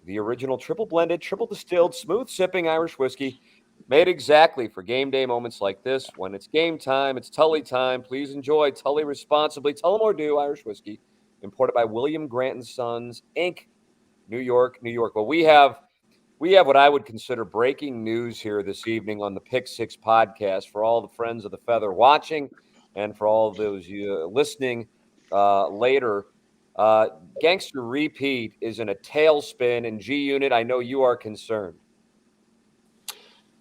the original triple blended, triple distilled, smooth sipping Irish whiskey made exactly for game day moments like this. When it's game time, it's Tully time. Please enjoy Tully responsibly. Tullamore Dew Irish whiskey, imported by William Grant and Sons Inc., New York, New York. Well, we have what I would consider breaking news here this evening on the Pick Six podcast for all the friends of the Feather watching and for all of those listening later. Gangster Repeat is in a tailspin in G Unit. I know you are concerned.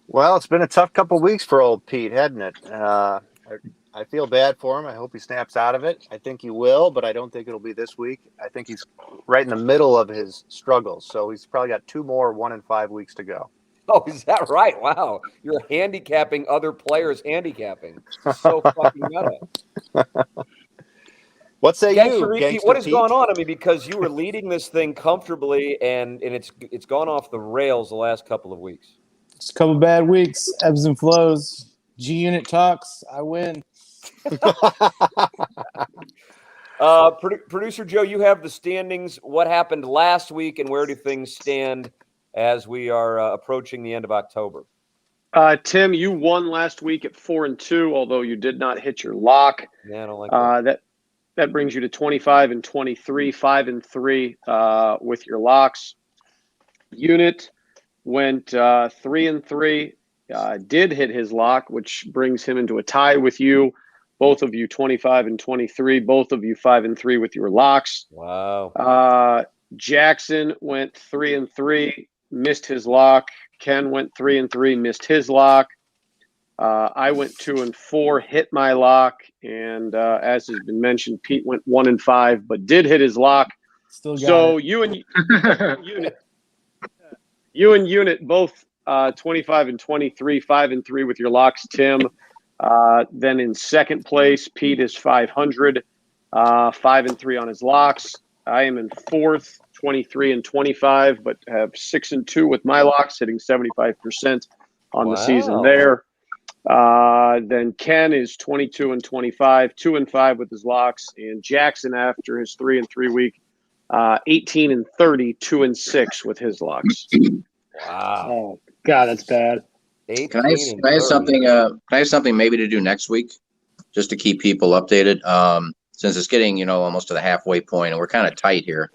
Well, it's been a tough couple weeks for old Pete, hasn't it? I feel bad for him. I hope he snaps out of it. I think he will, but I don't think it'll be this week. I think he's right in the middle of his struggles, so he's probably got 2 more 1 and 5 weeks to go. Oh, is that right? Wow. You're handicapping other players handicapping. So fucking meta. What say Gangster you, Repeat, Gangster what has Pete? gone on? I mean, because you were leading this thing comfortably and it's gone off the rails the last couple of weeks. Just a couple bad weeks, ebbs and flows. G Unit talks, I win. Producer Joe, you have the standings. What happened last week, and where do things stand as we are approaching the end of October? Tim, you won last week at 4-2, although you did not hit your lock. Yeah, I don't like that. That brings you to 25 and 23, 5-3 with your locks. Unit went 3-3. Did hit his lock, which brings him into a tie with you. Both of you 25 and 23. Both of you 5-3 with your locks. Wow. Jackson went 3-3, missed his lock. Ken went 3-3, missed his lock. I went 2-4, hit my lock, and as has been mentioned, Pete went 1-5, but did hit his lock. Still got So it. you and Unit both 25 and 23, 5-3 with your locks, Tim. Then in second place, Pete is 500, 5-3 on his locks. I am in fourth, 23 and 25, but have 6-2 with my locks, hitting 75% on the season there. Then Ken is 22 and 25, 2-5 with his locks, and Jackson after his 3-3 week, 18 and 30, 2-6 with his locks. Wow. Oh God, that's bad. Can I have something? Can I have something maybe to do next week, just to keep people updated? Since it's getting almost to the halfway point, and we're kind of tight here.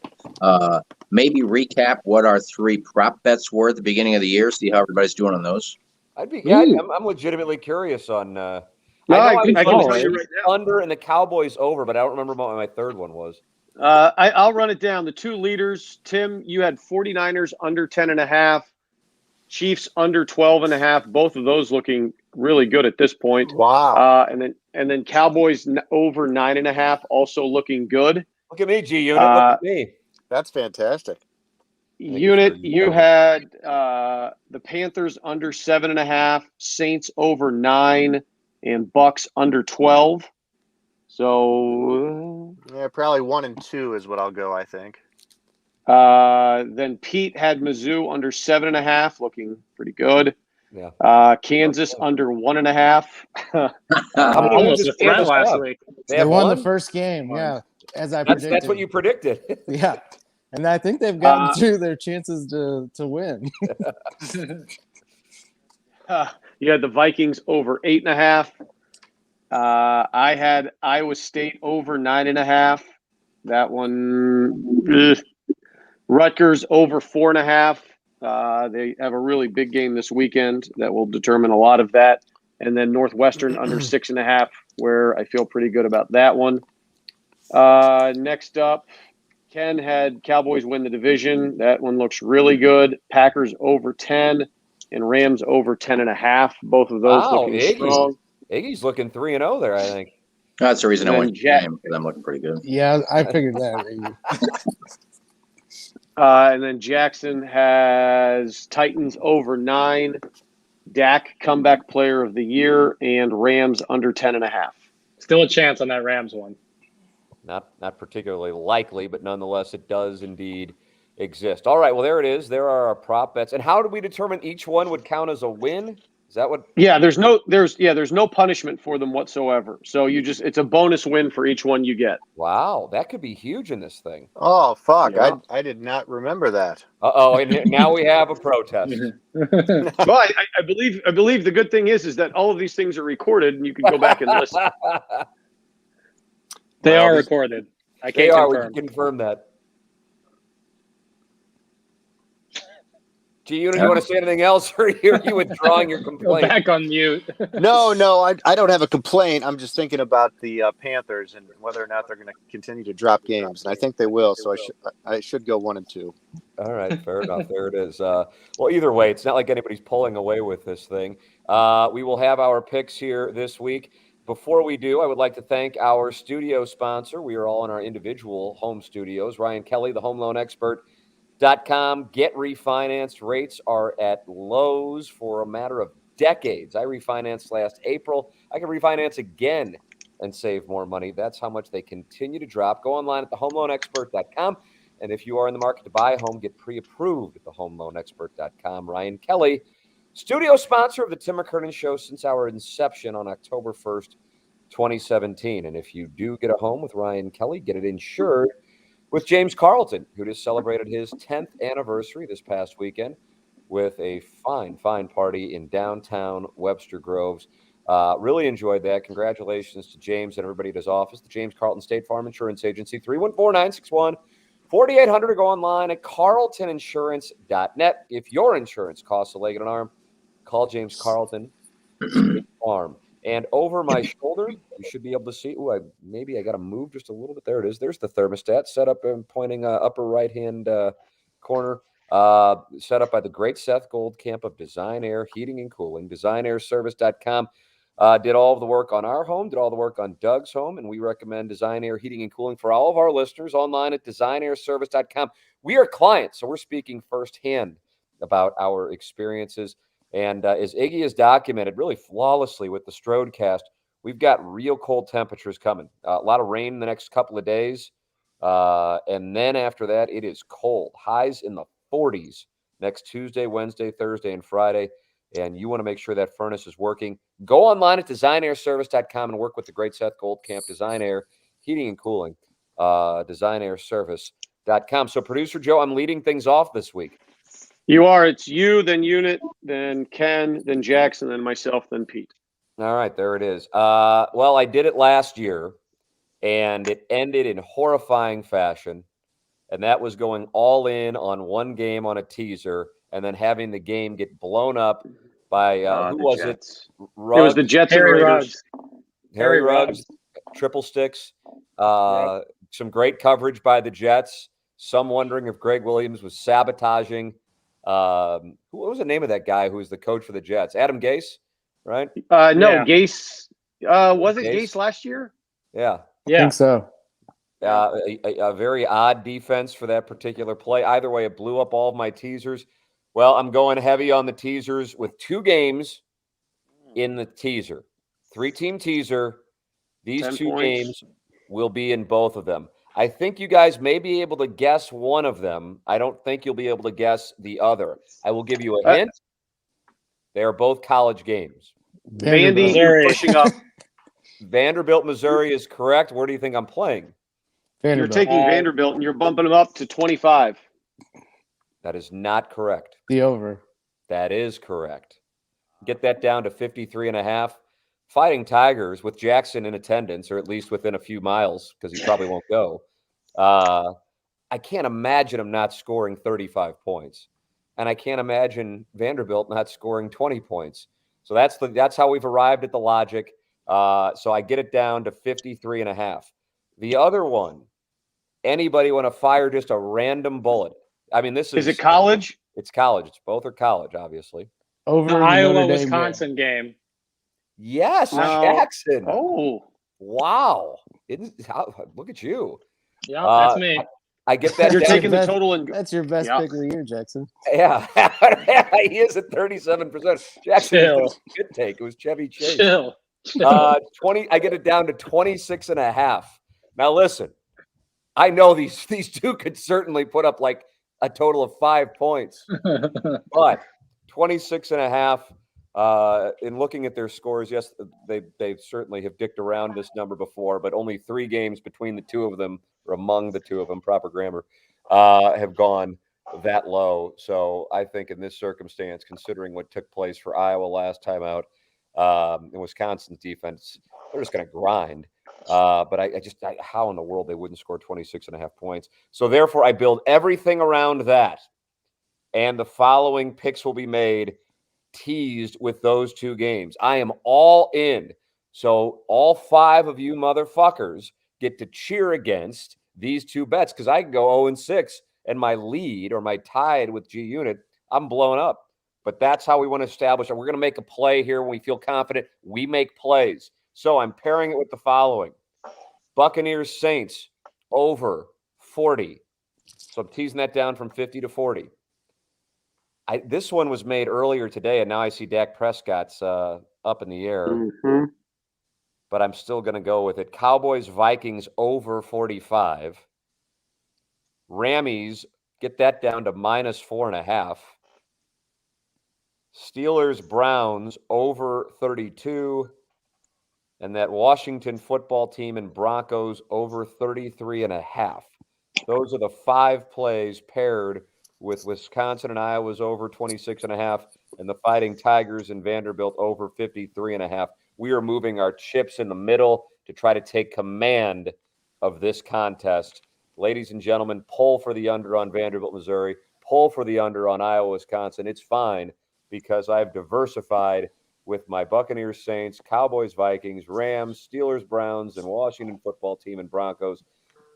Maybe recap what our 3 prop bets were at the beginning of the year. See how everybody's doing on those. I'm legitimately curious on. I can was tell you right now. under and the Cowboys over, but I don't remember what my third one was. I'll run it down. The 2 leaders, Tim, you had 49ers under 10.5, Chiefs under 12.5. Both of those looking really good at this point. Wow. And then Cowboys over 9.5, also looking good. Look at me, G Unit. Look at me. That's fantastic. Unit, you had the Panthers under 7.5, Saints over 9, and Bucks under 12. So Yeah, probably 1 and 2 is what I'll go, I think. then Pete had Mizzou under 7.5, looking pretty good. Yeah. Kansas under 1.5. Almost a threat last week. They won the first game, yeah, as I predicted. That's what you predicted. Yeah, and I think they've gotten through their chances to win. You had the Vikings over 8.5. I had Iowa State over 9.5. That one. Rutgers over 4.5. They have a really big game this weekend that will determine a lot of that. And then Northwestern under 6.5, where I feel pretty good about that one. Next up, Ken had Cowboys win the division. That one looks really good. Packers over 10 and Rams over 10.5. Both of those looking strong. Iggy's looking 3-0 there, I think. That's the reason I went to Jack- game, because I'm looking pretty good. Yeah, I figured that. And then Jackson has Titans over 9, Dak comeback player of the year, and Rams under 10.5. Still a chance on that Rams one. Not particularly likely, but nonetheless, it does indeed exist. All right, well, there it is. There are our prop bets. And how do we determine each one would count as a win? Is Is that what? Yeah, there's no punishment for them whatsoever. So it's a bonus win for each one you get. Wow, that could be huge in this thing. Oh fuck! Yeah. I did not remember that. Uh-oh, and now we have a protest. Well, I believe the good thing is that all of these things are recorded and you can go back and listen. They Well, are this- recorded. I They can't are. We confirm. can confirm that. G-Unit, you want to say anything else, or are you withdrawing your Go complaint? back on mute. No, I don't have a complaint. I'm just thinking about the Panthers and whether or not they're going to continue to drop games, and I think they will. So I should go 1-2. All right, fair enough. There it is. Well, either way, it's not like anybody's pulling away with this thing. We will have our picks here this week. Before we do, I would like to thank our studio sponsor. We are all in our individual home studios. Ryan Kelly, the home loan expert.com. Get refinanced. Rates are at lows for a matter of decades. I refinanced last April. I can refinance again and save more money. That's how much they continue to drop. Go online at thehomeloanexpert.com. And if you are in the market to buy a home, get pre-approved at thehomeloanexpert.com. Ryan Kelly, studio sponsor of the Tim McKernan Show since our inception on October 1st, 2017. And if you do get a home with Ryan Kelly, get it insured with James Carlton, who just celebrated his 10th anniversary this past weekend with a fine party in downtown Webster Groves. Really enjoyed that. Congratulations to James and everybody at his office, the James Carlton State Farm Insurance Agency, 314-961-4800, or go online at carltoninsurance.net. If your insurance costs a leg and an arm, call James Carlton State Farm. And over my shoulder, you should be able to see. I got to move just a little bit. There it is. There's the thermostat set up and pointing upper right-hand corner. Set up by the great Seth Goldcamp of Design Air Heating and Cooling. DesignAirService.com. Did all of the work on our home, did all the work on Doug's home, and we recommend Design Air Heating and Cooling for all of our listeners online at DesignAirService.com. We are clients, so we're speaking firsthand about our experiences. And as Iggy has documented really flawlessly with the Strodecast, we've got real cold temperatures coming. A lot of rain in the next couple of days. And then after that, it is cold. Highs in the 40s next Tuesday, Wednesday, Thursday, and Friday. And you want to make sure that furnace is working. Go online at DesignAirService.com and work with the great Seth Goldcamp, Design Air Heating and Cooling, DesignAirService.com. So, Producer Joe, I'm leading things off this week. You are. It's you, then Unit, then Ken, then Jackson, then myself, then Pete. All right, there it is. Well, I did it last year, and it ended in horrifying fashion. And that was going all in on one game on a teaser and then having the game get blown up by, who was Jets. it? Ruggs, It was the Jets and Harry Raiders. Harry Ruggs, triple sticks. Some great coverage by the Jets. Some wondering if Greg Williams was sabotaging. What was the name of that guy who was the coach for the Jets? Adam Gase, right? No, Yeah. Gase. Was it Gase? Gase last year? Yeah. I Yeah. think so. A very odd defense for that particular play. Either way, it blew up all of my teasers. Well, I'm going heavy on the teasers with 2 games in the teaser. 3-team teaser. These 10 2 points. games will be in both of them. I think you guys may be able to guess one of them. I don't think you'll be able to guess the other. I will give you a hint. They are both college games. Vandy, Vanderbilt. you're pushing up. Vanderbilt, Missouri is correct. Where do you think I'm playing? You're Vanderbilt. taking Vanderbilt and you're bumping them up to 25. That is not correct. The over. That is correct. Get that down to 53.5. Fighting Tigers with Jackson in attendance, or at least within a few miles, because he probably won't go. I can't imagine him not scoring 35 points. And I can't imagine Vanderbilt not scoring 20 points. So that's how we've arrived at the logic. So I get it down to 53.5. The other one, anybody want to fire just a random bullet? I mean, this is Is it college? It's college. It's both are college, obviously. Over The the Notre Dame Iowa-Wisconsin game. Yes, No. Jackson. Oh, Wow. Look at you. Yeah, that's me. I get that. you're down. taking the That's- total and That's your best Yeah. pick of the year, Jackson. Yeah. He is at 37%. Jackson, Chill. it was a good take. It was Chevy Chase. Chill. 20. I get it down to 26.5. Now listen, I know these 2 could certainly put up like a total of 5 points, but 26.5. In looking at their scores, yes, they certainly have dicked around this number before, but only 3 games between the two of them, or among the two of them, proper grammar, have gone that low. So I think in this circumstance, considering what took place for Iowa last time out, in Wisconsin's defense, they're just going to grind. But how in the world they wouldn't score 26.5 points? So therefore, I build everything around that. And the following picks will be made, teased with those 2 games. I am all in. So all 5 of you motherfuckers get to cheer against these 2 bets, because I can go 0-6 and my lead, or my tied with G Unit, I'm blowing up. But that's how we want to establish it. We're going to make a play here when we feel confident. We make plays. So I'm pairing it with the following: Buccaneers Saints over 40. So I'm teasing that down from 50 to 40. This one was made earlier today, and now I see Dak Prescott's up in the air. Mm-hmm. But I'm still going to go with it. Cowboys Vikings over 45. Rammies, get that down to -4.5. Steelers Browns over 32. And that Washington football team and Broncos over 33.5. Those are the 5 plays paired with Wisconsin and Iowa's over 26.5, and the Fighting Tigers and Vanderbilt over 53.5. We are moving our chips in the middle to try to take command of this contest. Ladies and gentlemen, pull for the under on Vanderbilt, Missouri. Pull for the under on Iowa, Wisconsin. It's fine, because I've diversified with my Buccaneers, Saints, Cowboys, Vikings, Rams, Steelers, Browns, and Washington football team and Broncos.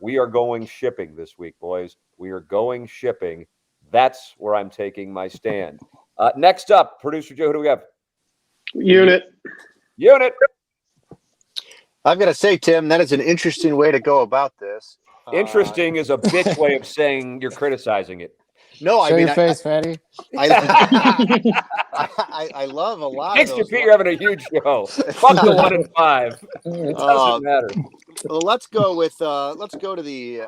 We are going shipping this week, boys. We are going shipping. That's where I'm taking my stand. Next up, Producer Joe, who do we have? Unit. I've got to say, Tim, that is an interesting way to go about this. Interesting is a bitch way of saying you're criticizing it. No, I Show mean, your face, fatty. I love a lot Gangster of those. Pete, you're having a huge show. Fuck the 1 and 5. It doesn't matter. Well, let's go to the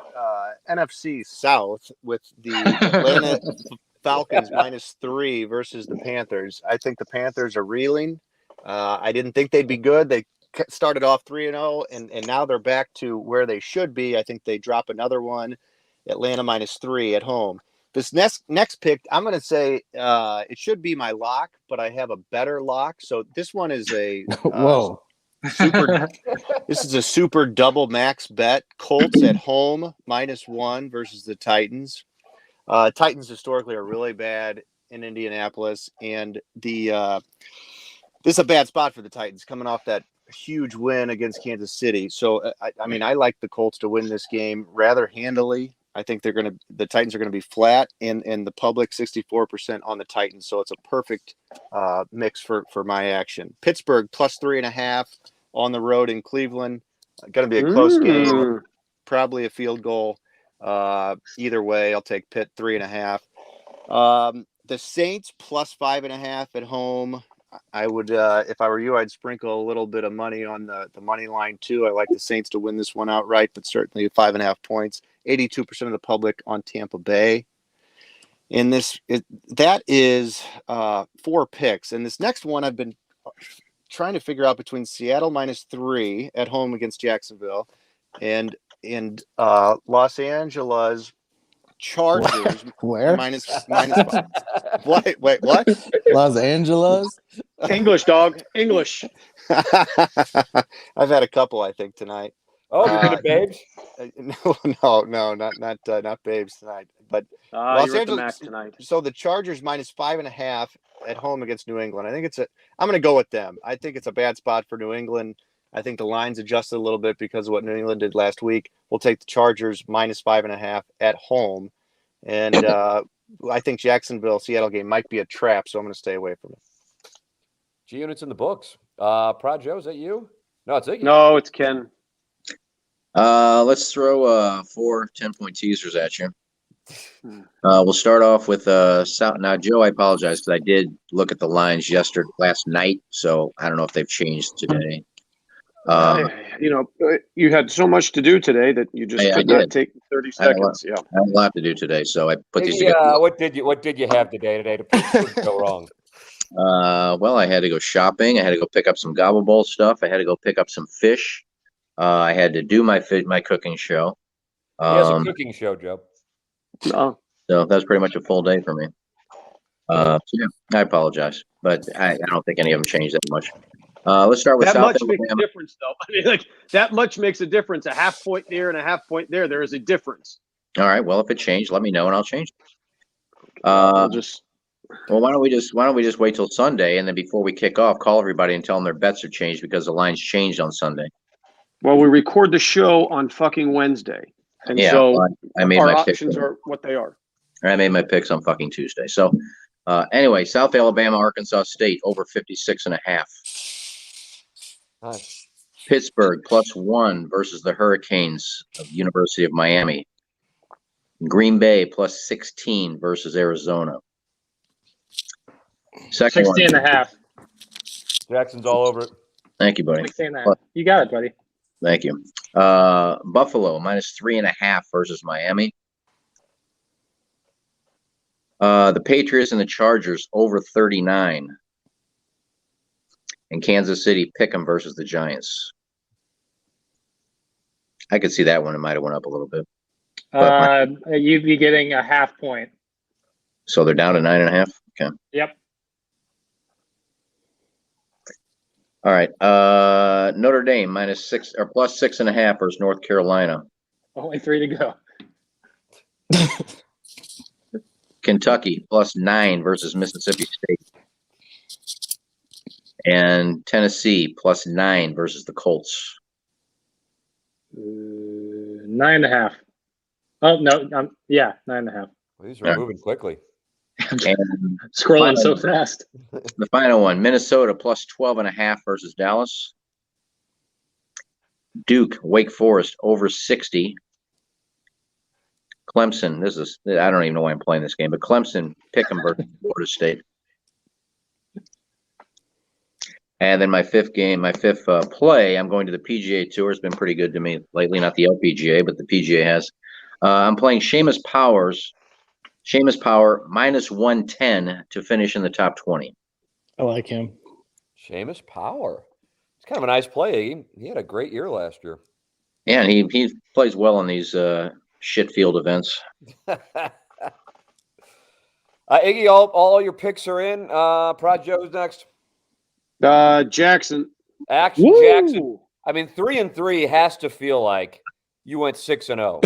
NFC South with the Atlanta Falcons -3 versus the Panthers. I think the Panthers are reeling. I didn't think they'd be good. They started off 3-0, and now they're back to where they should be. I think they drop another one. Atlanta -3 at home. This next pick, I'm going to say it should be my lock, but I have a better lock. So this one is a Whoa. This is a super double max bet. Colts at home -1 versus the Titans. Titans historically are really bad in Indianapolis, and this is a bad spot for the Titans coming off that huge win against Kansas City. So I like the Colts to win this game rather handily. I think the Titans are going to be flat, and the public 64% on the Titans. So it's a perfect mix for my action. Pittsburgh +3.5 on the road in Cleveland. Going to be a close game, probably a field goal. Either way, I'll take Pitt 3.5. The Saints +5.5 at home. I would, if I were you, I'd sprinkle a little bit of money on the money line too. I like the Saints to win this one outright, but certainly 5.5 points. 82% of the public on Tampa Bay. In that is 4 picks. And this next one I've been trying to figure out between Seattle -3 at home against Jacksonville and Los Angeles Chargers Where? minus 5. Wait, what? Los Angeles? English, dog. English. I've had a couple, I think, tonight. Oh, you've been to Babes? No, not Babes tonight. But Los Angeles the Mac tonight. So the Chargers -5.5 at home against New England. I think I'm going to go with them. I think it's a bad spot for New England. I think the line's adjusted a little bit because of what New England did last week. We'll take the Chargers -5.5 at home. And I think Jacksonville-Seattle game might be a trap, so I'm going to stay away from it. G Unit's in the books. Prod Joe, is that you? No, it's Iggy. No, it's Ken. Let's throw 4 10-point teasers at you. We'll start off with South. Now, Joe, I apologize because I did look at the lines last night, so I don't know if they've changed today. You had so much to do today that you just could not take 30 seconds. I had a lot to do today, so I put these together. together. What did you have today to go wrong? Well, I had to go shopping. I had to go pick up some gobble bowl stuff. I had to go pick up some fish. I had to do my cooking show. He has a cooking show, Joe. Oh, So that's pretty much a full day for me. So yeah, I apologize, but I don't think any of them changed that much. Let's start with that South much makes a Alabama. difference, though. I mean, like that much makes a difference. A half point there and a half point there. There is a difference. All right. Well, if it changed, let me know and I'll change it. I'll just. Well, why don't we just wait till Sunday, and then before we kick off, call everybody and tell them their bets are changed because the lines changed on Sunday. Well, we record the show on fucking Wednesday, and Yeah, so well, I made our my picks. options are what they are. I made my picks on fucking Tuesday. So, anyway, South Alabama, Arkansas State over 56.5. Nice. Pittsburgh +1 versus the Hurricanes of University of Miami. Green Bay +16 versus Arizona. Second 16 one. and a half. Jackson's all over it. Thank you, buddy. 16 and a half. You got it, buddy. Thank you. Buffalo -3.5 versus Miami. The Patriots and the Chargers over 39. And Kansas City Pick'em versus the Giants. I could see that one. It might have went up a little bit. You'd be getting a half point. So they're down to 9.5. Okay. Yep. All right. Notre Dame -6 or +6.5 versus North Carolina. Only 3 to go. Kentucky +9 versus Mississippi State. And Tennessee +9 versus the Colts. 9.5. Oh no, yeah, 9.5. Well, these are moving quickly. And Scrolling so fast. the final one, Minnesota +12.5 versus Dallas. Duke, Wake Forest over 60. Clemson, I don't even know why I'm playing this game, but Clemson, Pick'em versus Florida State. And then my fifth play, I'm going to the PGA Tour. It's been pretty good to me lately, not the LPGA, but the PGA has. I'm playing Seamus Power -110 to finish in the top 20. I like him. Seamus Power. It's kind of a nice play. He had a great year last year. Yeah, and he plays well in these shit field events. Iggy, all your picks are in. Prod Joe's next. Jackson. Jackson. I mean, 3-3 has to feel like you went 6-0.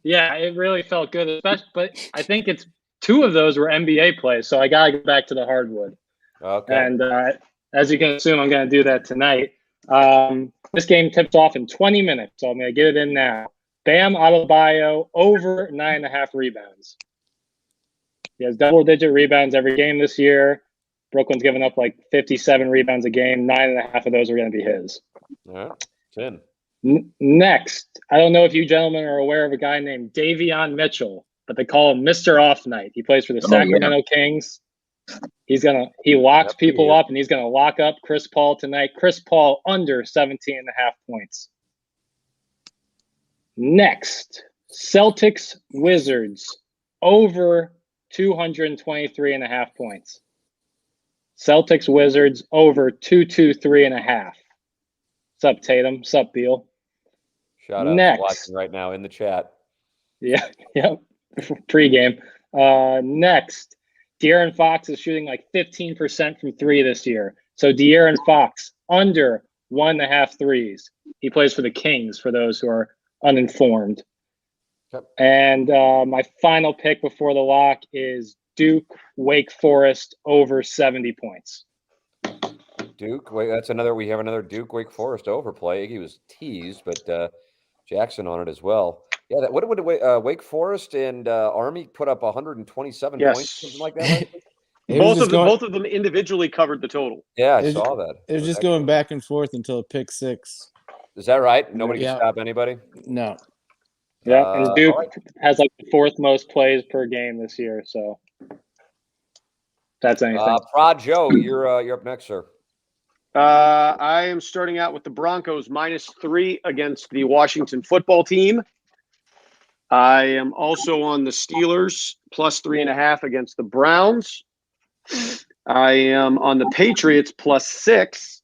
Yeah, it really felt good, especially. But I think it's 2 of those were NBA plays, so I gotta go back to the hardwood. Okay. And as you can assume, I'm gonna do that tonight. This game tips off in 20 minutes, so I'm gonna get it in now. Bam Adebayo over 9.5 rebounds. He has double-digit rebounds every game this year. Brooklyn's given up like 57 rebounds a game. 9.5 of those are going to be his. All right. 10. Next, I don't know if you gentlemen are aware of a guy named Davion Mitchell, but they call him Mr. Off Night. He plays for the Sacramento Kings. He locks people up, and he's going to lock up Chris Paul tonight. Chris Paul under 17.5 points. Next, Celtics Wizards over 223.5 points. Celtics Wizards over 223.5. What's up, Tatum? What's up, Beal? Shout out to watching right now in the chat. Yeah, Pre-game. Next, De'Aaron Fox is shooting like 15% from 3 this year. So De'Aaron Fox under 1.5 threes. He plays for the Kings, for those who are uninformed. Yep. And my final pick before the lock is Duke Wake Forest over 70 points. Duke, wait, we have another Duke Wake Forest overplay. He was teased, but Jackson on it as well. Yeah, what would Wake Forest and Army put up 127 points, something like that? Both of them individually covered the total. Yeah, I saw that. It was just going back and forth until pick 6. Is that right? Nobody can stop anybody? No. Yeah, and Duke has like the 4th most plays per game this year, so that's anything. Prod Joe, you're up next, sir. I am starting out with the Broncos -3 against the Washington football team. I am also on the Steelers +3.5 against the Browns. I am on the Patriots +6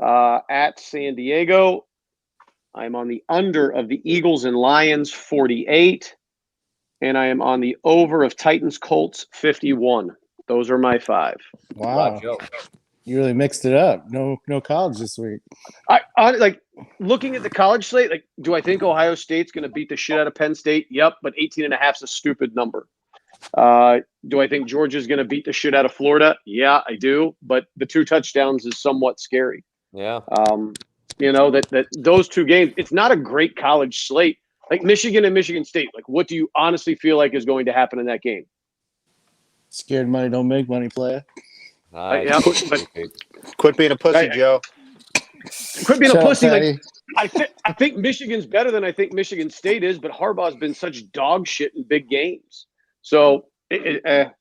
at San Diego. I'm on the under of the Eagles and Lions 48. And I am on the over of Titans Colts 51. Those are my 5. Wow. Joe. You really mixed it up. No college this week. I like looking at the college slate. Like, do I think Ohio State's going to beat the shit out of Penn State? Yep, but 18.5 is a stupid number. Do I think Georgia's going to beat the shit out of Florida? Yeah, I do. But the 2 touchdowns is somewhat scary. Yeah. That those 2 games. It's not a great college slate. Like Michigan and Michigan State. Like, what do you honestly feel like is going to happen in that game? Scared money don't make money, player. Nice. Yeah, Quit being a pussy, Right. Joe. Quit being a Shut up, pussy. Patty. Like I think Michigan's better than I think Michigan State is, but Harbaugh's been such dog shit in big games. So the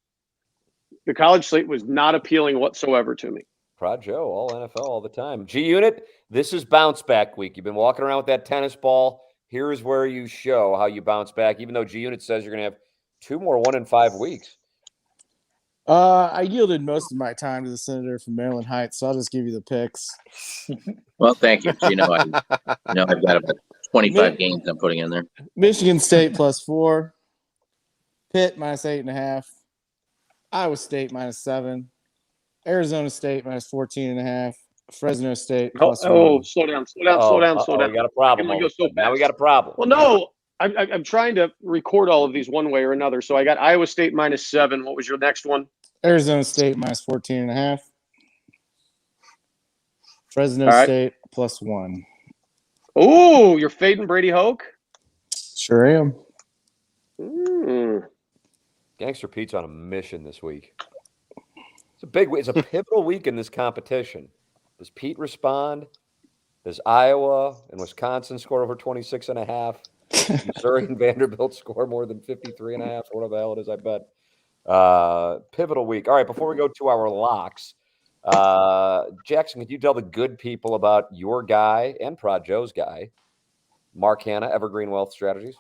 college slate was not appealing whatsoever to me. Prod Joe, all NFL all the time. G Unit, this is bounce back week. You've been walking around with that tennis ball. Here is where you show how you bounce back, even though G Unit says you're going to have 2 more 1 in 5 weeks. I yielded most of my time to the senator from Maryland Heights, so I'll just give you the picks. Well, thank you. I've got about 25 games I'm putting in there. Michigan State +4, Pitt -8.5, Iowa State -7, Arizona State -14.5, Fresno State +1. Slow down. We got a problem. Can we go so Now we fast? got a problem. Well, no, I'm trying to record all of these one way or another. So I got Iowa State -7. What was your next one? Arizona State -14.5, Fresno All right. State +1. Oh, you're fading Brady Hoke? Sure am. Gangster Pete's on a mission this week. It's a pivotal week in this competition. Does Pete respond? Does Iowa and Wisconsin score over 26.5? Missouri and Vanderbilt score more than 53.5? Whatever the hell it is, I bet. Pivotal week. All right, before we go to our locks, Jackson, could you tell the good people about your guy and Prod Joe's guy, Mark Hanna, Evergreen Wealth Strategies?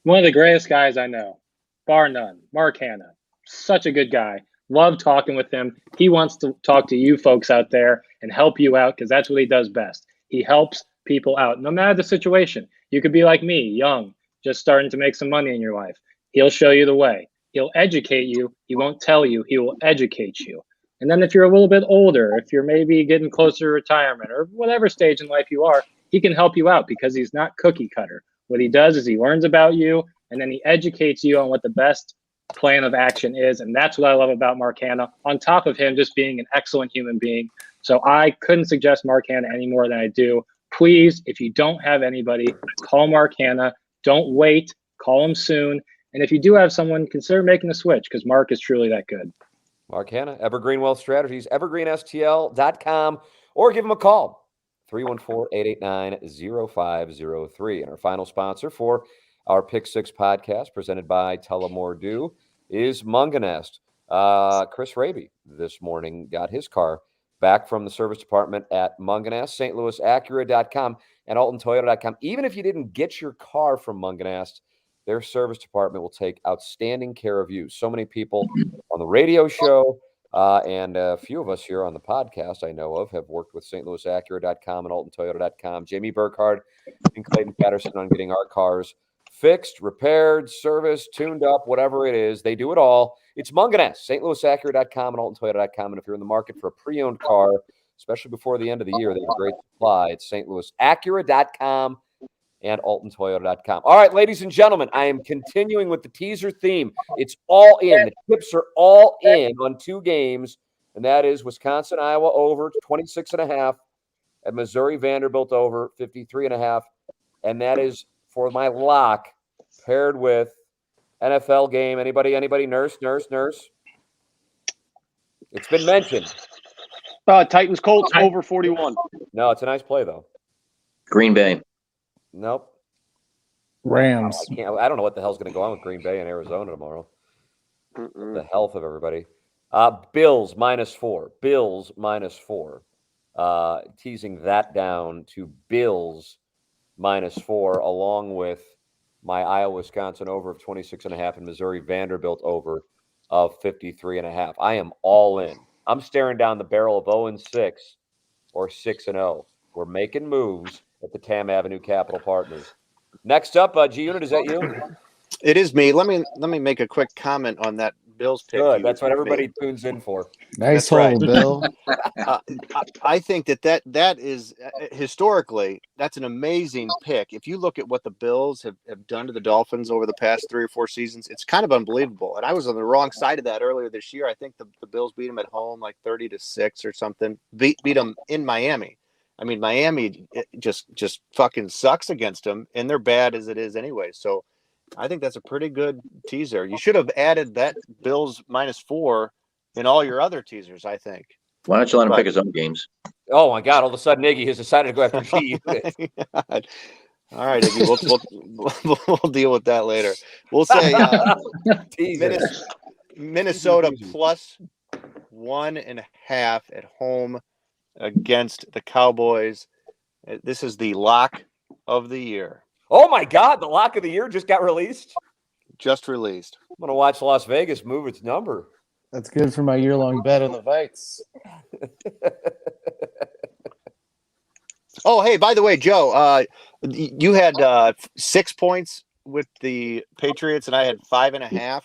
One of the greatest guys I know, bar none. Mark Hanna, such a good guy. Love talking with him. He wants to talk to you folks out there and help you out because that's what he does best. He helps people out, no matter the situation. You could be like me, young, just starting to make some money in your life. He'll show you the way. He'll educate you. He won't tell you. He will educate you. And then if you're a little bit older, if you're maybe getting closer to retirement or whatever stage in life you are, he can help you out because he's not cookie cutter. What he does is he learns about you and then he educates you on what the best plan of action is. And that's what I love about Mark Hanna, on top of him just being an excellent human being. So I couldn't suggest Mark Hanna any more than I do. Please, if you don't have anybody, call Mark Hanna. Don't wait. Call him soon. And if you do have someone, consider making the switch because Mark is truly that good. Mark Hanna, Evergreen Wealth Strategies, evergreenstl.com, or give him a call, 314-889-0503. And our final sponsor for our Pick Six podcast, presented by Tullamore Dew, is Munganest. Chris Raby this morning got his car back from the service department at Munganest, St. Louis Acura.com, and AltonToyota.com. Even if you didn't get your car from Munganest, their service department will take outstanding care of you. So many people on the radio show and a few of us here on the podcast I know of have worked with St. Louis Acura.com and AltonToyota.com. Jamie Burkhardt and Clayton Patterson on getting our cars fixed, repaired, serviced, tuned up, whatever it is. They do it all. It's Munganest, St. Louis Acura.com and AltonToyota.com. And if you're in the market for a pre-owned car, especially before the end of the year, they have a great supply. It's St. Louis Acura.com and AltonToyota.com. All right, ladies and gentlemen, I am continuing with the teaser theme. It's all in. The chips are all in on 2 games, and that is Wisconsin, Iowa over 26.5 and Missouri, Vanderbilt over 53.5. And that is for my lock paired with NFL game. Anybody? Nurse? It's been mentioned. Titans Colts over 41. No, it's a nice play, though. Green Bay. Nope. Rams. I don't know what the hell's going to go on with Green Bay and Arizona tomorrow. The health of everybody. Bills -4. Bills -4. Teasing that down to Bills -4, along with my Iowa, Wisconsin over of 26.5 and Missouri, Vanderbilt over of 53.5. I am all in I'm staring down the barrel of 0-6 or 6-0. We're making moves at the Tam Avenue Capital Partners. Next up, G-Unit, is that you? It is me. Let me make a quick comment on that Bills pick. Good. That's what everybody tunes in for. Nice That's right. hole, Bill. I think that is historically that's an amazing pick. If you look at what the Bills have done to the Dolphins over the past 3 or 4 seasons, it's kind of unbelievable. And I was on the wrong side of that earlier this year. I think the Bills beat them at home like 30-6 or something. Beat them in Miami. I mean, Miami just fucking sucks against them, and they're bad as it is anyway. So I think that's a pretty good teaser. You should have added that Bills -4 in all your other teasers, I think. Why don't you let him pick his own games? Oh my God! All of a sudden, Iggy has decided to go after G-Unit. All right, Iggy, we'll deal with that later. We'll say Minnesota +1.5 at home against the Cowboys. This is the lock of the year. Oh my God! The lock of the year just got released. Just released. I'm gonna watch Las Vegas move its number. That's good for my year-long bet on the Vikes. Oh, hey, by the way, Joe, you had 6 points with the Patriots, and I had 5.5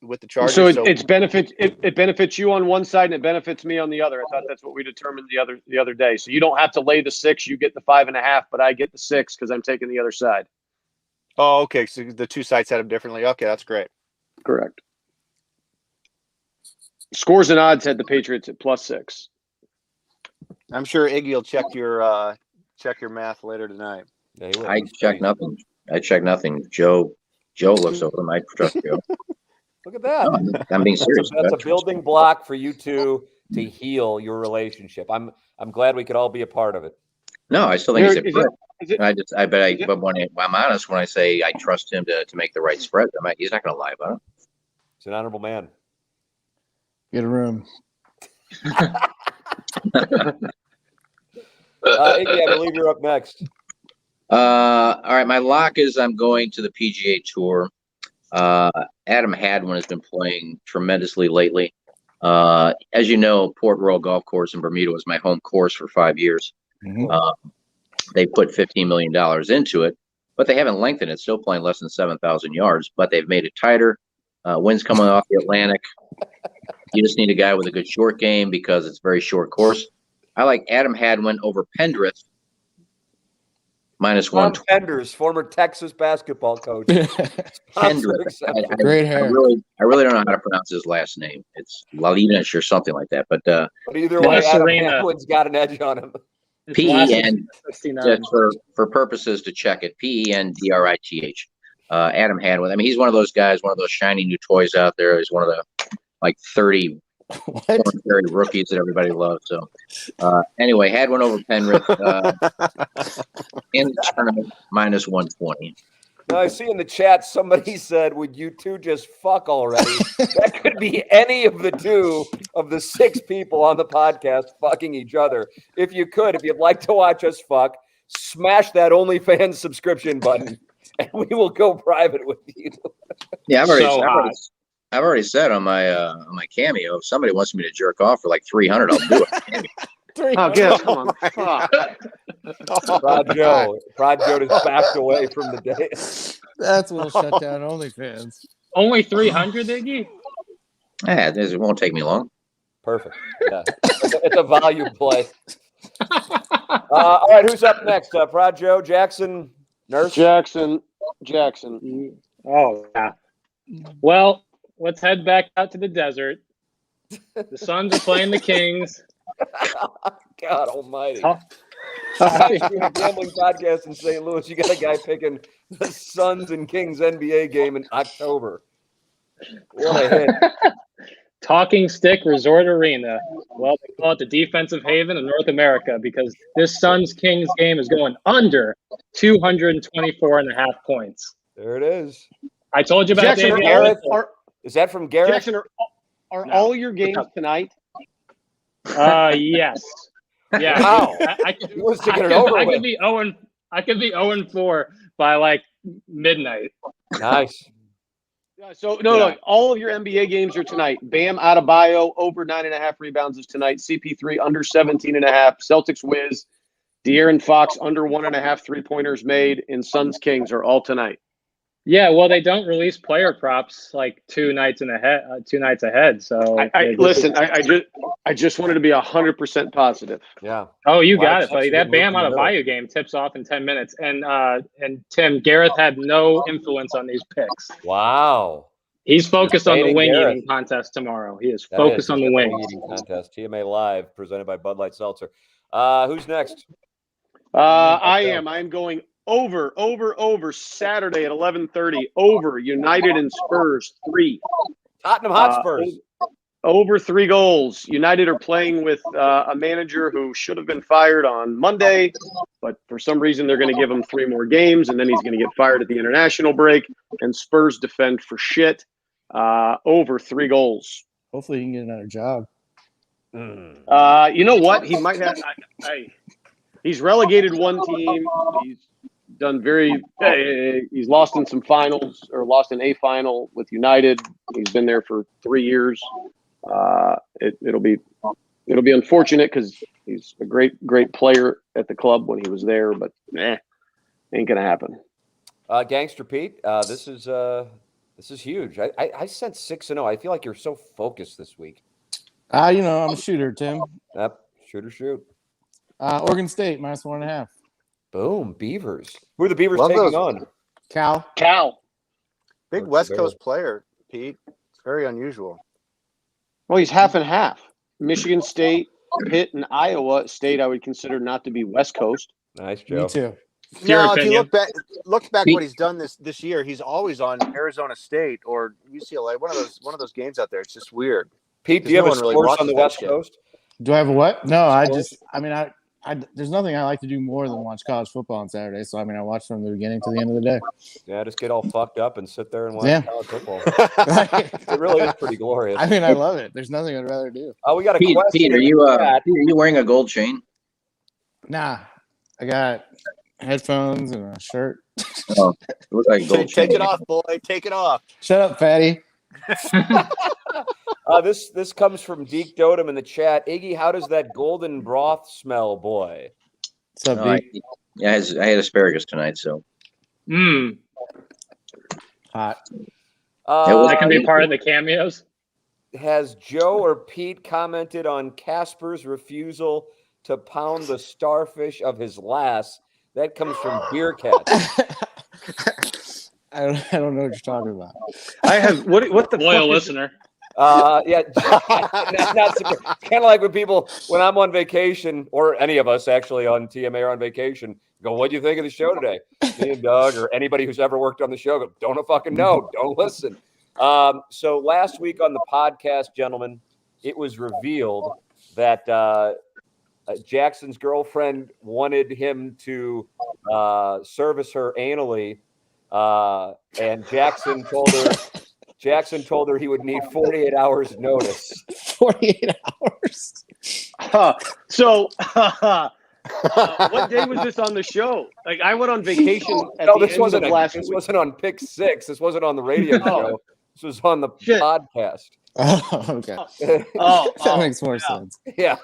with the Chargers. So it benefits you on one side and it benefits me on the other. I thought that's what we determined the other day. So you don't have to lay the 6, you get the 5.5, but I get the 6 because I'm taking the other side. Oh, okay. So the two sides had them differently. Okay, that's great. Correct. Scores and odds had the Patriots at +6. I'm sure Iggy will check your math later tonight. Yeah, he will. I check nothing. Joe looks over them. I trust Joe. Look at that. No, I'm being serious. That's a building block for you two to heal your relationship. I'm glad we could all be a part of it. No, I still think but when I'm honest, when I say I trust him to make the right spread, he's not going to lie about it. He's an honorable man. Get a room. Iggy, I believe you're up next. All right, my lock is I'm going to the PGA Tour. Adam Hadwin has been playing tremendously lately. As you know, Port Royal Golf Course in Bermuda was my home course for 5 years. Mm-hmm. They put $15 million into it, but they haven't lengthened it. Still playing less than 7,000 yards, but they've made it tighter. Winds coming off the Atlantic. You just need a guy with a good short game because it's a very short course. I like Adam Hadwin over Pendrith -1. Tom Penders, former Texas basketball coach. Pendrith. Great hair. I really don't know how to pronounce his last name. It's Lalinish or something like that. But either way, Adam Hadwin's got an edge on him. PEN, for purposes to check it, PENDRITH. Adam Hadwin. I mean, he's one of those guys, one of those shiny new toys out there. He's one of the 30 rookies that everybody loves. So anyway, Hadwin over Penrith in the tournament -120. Now, I see in the chat somebody said, would you two just fuck already? That could be any of the 2 of the 6 people on the podcast fucking each other. If you could, if you'd like to watch us fuck, smash that OnlyFans subscription button and we will go private with you. Yeah, I've already said on my Cameo, if somebody wants me to jerk off for like $300, I'll do it. Come on. Prod Joe just backed away from the day. That's what'll shut down OnlyFans. Only 300, Iggy? Yeah, it won't take me long. Perfect. Yeah. It's a value play. All right, who's up next? Prod Joe, Jackson, Nurse? Jackson. Oh, yeah. Well, let's head back out to the desert. The Suns are playing the Kings. God almighty. A gambling podcast in St. Louis. You got a guy picking the Suns and Kings NBA game in October. What a hit. Talking Stick Resort Arena. Well, they call it the defensive haven of North America because this Suns Kings game is going under 224.5 points. There it is. I told you about Jackson, David. Is that from Garrett? Jackson, are all your games tonight? Yes. Yeah. Wow. I He wants to get it over with. I could be 0-4 by like midnight. Nice. No, all of your NBA games are tonight. Bam Adebayo over 9.5 rebounds is tonight. CP3 under 17.5. Celtics Wiz. De'Aaron Fox under 1.5 3-pointers made. And Suns Kings are all tonight. Yeah, well, they don't release player props like 2 nights ahead. So I just wanted to be 100% positive. Yeah. Oh, you Wow, got it, buddy. That Bam Adebayo game tips off in 10 minutes. And Tim, Gareth had no influence on these picks. Wow. He's focused on the fading wing Gareth. eating contest tomorrow. He is That focused on He's the got wing. wing eating contest. TMA Live, presented by Bud Light Seltzer. Who's next? I'm going over Saturday at 11:30. Over United and Spurs 3. Tottenham Hotspurs. Over 3 goals. United are playing with a manager who should have been fired on Monday, but for some reason they're going to give him 3 more games, and then he's going to get fired at the international break. And Spurs defend for shit. Over 3 goals. Hopefully, he can get another job. You know what? He might have. He's relegated one team. He's done he's lost in some finals, or lost in a final with United. He's been there for 3 years. It'll be unfortunate because he's a great player at the club when he was there, but ain't gonna happen. Gangster Pete, this is huge. I sent 6-0. I feel like you're so focused this week. I'm a shooter, Tim. Yep. Shoot. Oregon State -1.5. Boom. Beavers. Who are the Beavers Love taking those. on? Cal. Big West Coast player, Pete. It's very unusual. Well, he's half and half. Michigan State, Pitt, and Iowa State I would consider not to be West Coast. Nice, Joe. Me too. Your No, if you opinion. look back what he's done this year, he's always on Arizona State or UCLA. One of those games out there. It's just weird. Pete, do you have no a one really sports on the watches that West shit. Coast? Do I have a what? No, I there's nothing I like to do more than watch college football on Saturday. So, I watch from the beginning to the end of the day. Yeah, just get all fucked up and sit there and watch Yeah. college football. It really is pretty glorious. I love it. There's nothing I'd rather do. We got a Pete, question. Pete, are you wearing a gold chain? Nah, I got headphones and a shirt. Oh, it looks like a gold chain. Take it off, boy. Take it off. Shut up, fatty. This comes from Deke Dotem in the chat. Iggy, how does that golden broth smell, boy? What's up, No, Deke? I had asparagus tonight, so Hot. That can be part of the cameos. Has Joe or Pete commented on Casper's refusal to pound the starfish of his lass? That comes from Beer Cat. I don't know what you're talking about. I have what the Loyal fuck is- listener. Yeah, that's not kind of like when I'm on vacation, or any of us actually on TMA are on vacation. Go, what do you think of the show today? Me and Doug, or anybody who's ever worked on the show, go, don't fucking know, don't listen. So last week on the podcast, gentlemen, it was revealed that Jackson's girlfriend wanted him to service her anally, and Jackson told her he would need 48 hours notice. 48 hours. What day was this on the show? Like, I went on vacation at No, the this end wasn't of last this week. wasn't on Pick 6. This wasn't on the radio show. This was on the podcast. Oh, okay. That makes more sense. Yeah.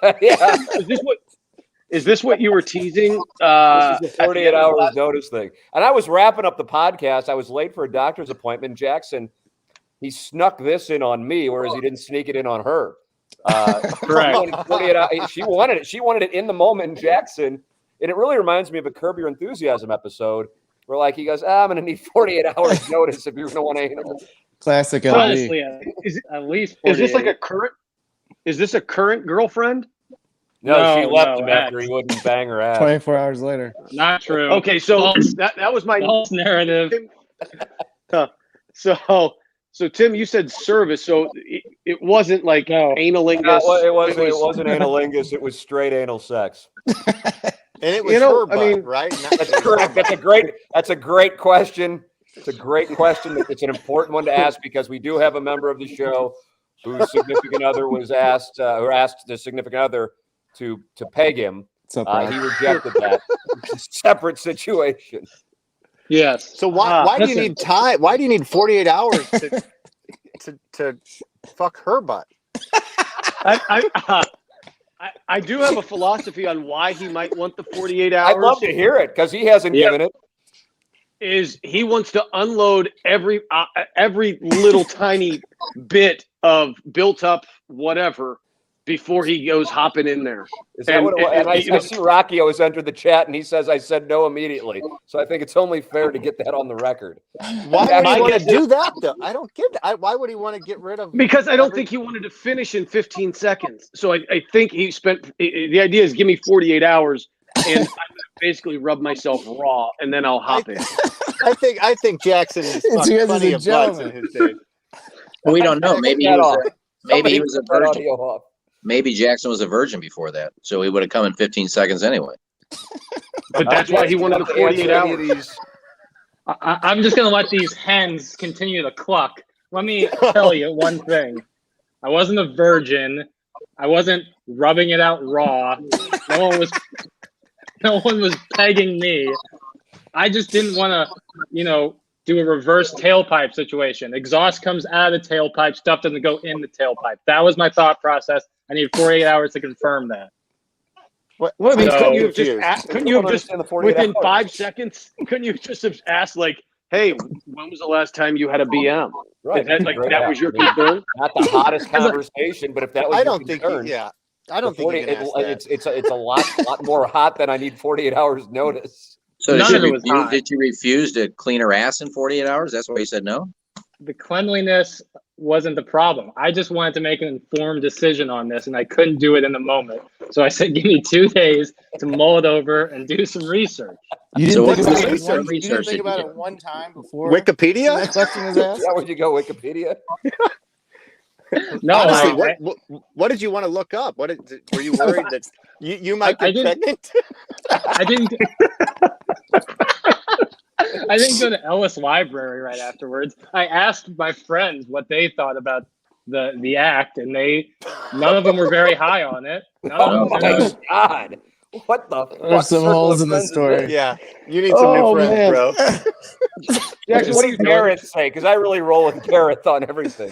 Is this what you were teasing? This is a 48 hours notice thing. And I was wrapping up the podcast. I was late for a doctor's appointment. Jackson, he snuck this in on me, whereas he didn't sneak it in on her. Correct. 48 hours. She wanted it. She wanted it in the moment, Jackson. And it really reminds me of a Curb Your Enthusiasm episode where, like, he goes, I'm going to need 48 hours notice if you're going to want anal. Classic LD. Honestly, at least 48. Is this like a current? Is this a current girlfriend? No, she left no, him after he wouldn't bang her ass. 24 hours later. Not true. Okay, so False- that was my false narrative. So Tim, you said service, so it wasn't like analingus. No, it wasn't analingus. It was straight anal sex. And it was her butt, right? That's correct. That's a great question. It's a great question. It's an important one to ask because we do have a member of the show whose significant other was asked, or asked the significant other to peg him. He rejected that. It's a separate situation. Yes. So why do you listen. need time? Why do you need 48 hours to fuck her butt? I do have a philosophy on why he might want the 48 I'd hours. love to hear it because he hasn't Yeah. given it. Is he wants to unload every little tiny bit of built up whatever before he goes hopping in there. Is that what it was? And I see Rocky has entered the chat, and he says I said no immediately. So I think it's only fair to get that on the record. Why would My he want to guess do that, though? I don't get that. Why would he want to get rid of? Because I don't think he wanted to finish in 15 seconds. So I think he spent the idea is give me 48 hours and I'm gonna basically rub myself raw and then I'll hop in. I think Jackson has fucked because plenty he's of a butts in gentleman. his day. We don't know. Maybe he was a That virgin. audio off. Maybe Jackson was a virgin before that, so he would have come in 15 seconds anyway. But that's why he wanted the 48 hours. I'm just going to let these hens continue to cluck. Let me tell you one thing. I wasn't a virgin. I wasn't rubbing it out raw. No one was pegging me. I just didn't want to, do a reverse tailpipe situation. Exhaust comes out of the tailpipe. Stuff doesn't go in the tailpipe. That was my thought process. I need 48 hours to confirm that. What? Well, I mean, So- couldn't you have just asked, understand the 48 within hours. 5 seconds, couldn't you just have asked like, hey, when was the last time you had a BM? Right. Is that like Great. that was your I mean, concern? not the hottest conversation, but if that was I your don't think. concern, I don't think you can ask that. it's a lot more hot than I need 48 hours notice. So None of it was hot. did you refuse to clean her ass in 48 hours? That's why you said no? The cleanliness wasn't the problem. I just wanted to make an informed decision on this, and I couldn't do it in the moment. So I said, give me 2 days to mull it over and do some research. You So didn't what think about it research- one, you research didn't think did you about do? it one time before Wikipedia? busting his ass? Is that where you go, Wikipedia? No, Honestly, I- what did you want to look up? Were you worried that you might I get didn't- pregnant? I didn't. I didn't go to Ellis Library right afterwards. I asked my friends what they thought about the act, and none of them were very high on it. None of Oh them my said, God! What the fuck? There's some circle holes of in the friends is story. this? Yeah, you need some new friends, man. bro. Jackson, what do you Garrett say? Because I really roll with Garrett on everything.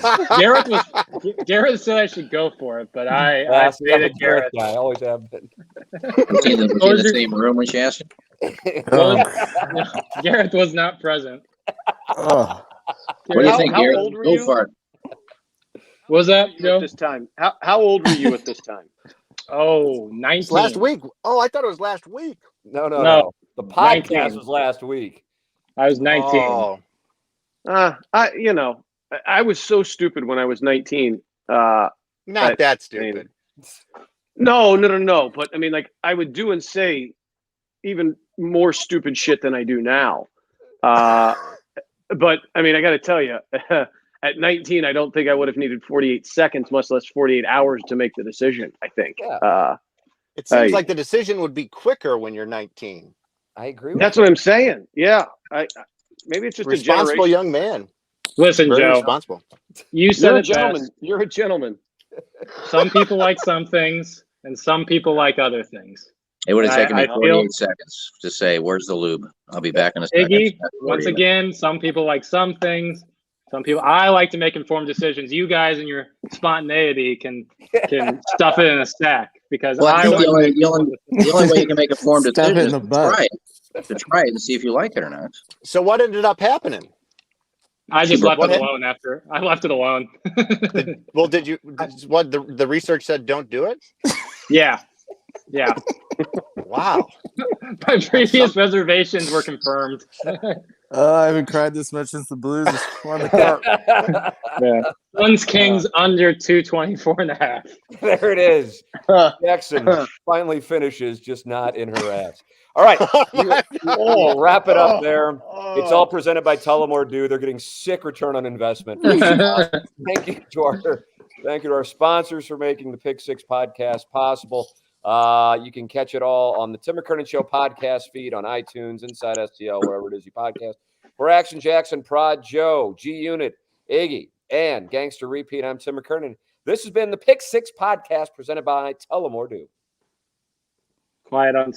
Garrett said I should go for it, but I Yes, I'm a faded Garrett Garrett. guy. I always have been. Was he in the same room when she asked you? Well, Garrett was not present. Oh. What do you think, How Garrett? old were Go you? for it. What was that, At Joe? this time, how old were you at this time? Oh, It's 19. last week. Oh, I thought it was last week. No. The podcast 19. was last week. I was 19. Oh, I was so stupid when I was 19. not that stupid. No. But I mean, like, I would do and say even more stupid shit than I do now. But I mean, I got to tell you, at 19, I don't think I would have needed 48 seconds, much less 48 hours to make the decision. I think. Yeah. It seems Hey. like the decision would be quicker when you're 19. I agree with That's you. what I'm saying. Yeah. Maybe it's just a Responsible generation. young man. Listen, Very Joe, responsible. you said You're a it gentleman. best. You're a gentleman. Some people like some things, and some people like other things. It would have I- taken me I feel- 48 seconds to say, where's the lube? I'll be back in a second. Iggy, That's once 48 again, some people like some things. Some people, I like to make informed decisions. You guys and your spontaneity can stuff it in a stack because Well, I I think want the to only- make the only- The only way you can make a informed Stuff it decision in is the to butt. try it and see if you like it or not. So what ended up happening? I just left What it hap- alone after. I left it alone. Well, what the research said? Don't do it. Yeah. Wow. My previous reservations were confirmed. I haven't cried this much since the Blues won the cup. Yeah. Suns Kings under 224.5. There it is. Jackson finally finishes, just not in her ass. All right. We'll wrap it up there. It's all presented by Tullamore Dew. They're getting sick return on investment. Thank you to our sponsors for making the Pick Six podcast possible. You can catch it all on the Tim McKernan Show podcast feed on iTunes, Inside STL, wherever it is you podcast. For Action Jackson, Prod Joe, G Unit, Iggy, and Gangster Repeat, I'm Tim McKernan. This has been the Pick Six podcast presented by Tullamore Dew. Quiet on